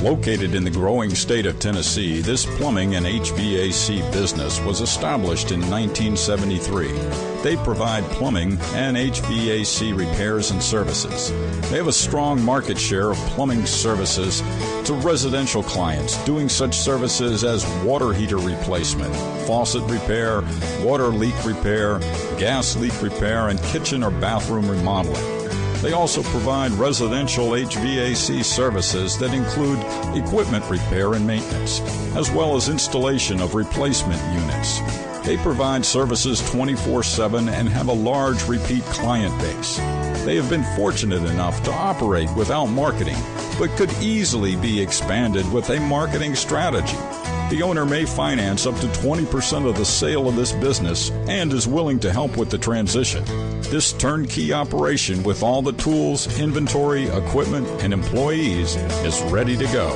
Located in the growing state of Tennessee, this plumbing and HVAC business was established in 1973. They provide plumbing and HVAC repairs and services. They have a strong market share of plumbing services to residential clients, doing such services as water heater replacement, faucet repair, water leak repair, gas leak repair, and kitchen or bathroom remodeling. They also provide residential HVAC services that include equipment repair and maintenance, as well as installation of replacement units. They provide services 24/7 and have a large repeat client base. They have been fortunate enough to operate without marketing, but could easily be expanded with a marketing strategy. The owner may finance up to 20% of the sale of this business and is willing to help with the transition. This turnkey operation with all the tools, inventory, equipment, and employees is ready to go.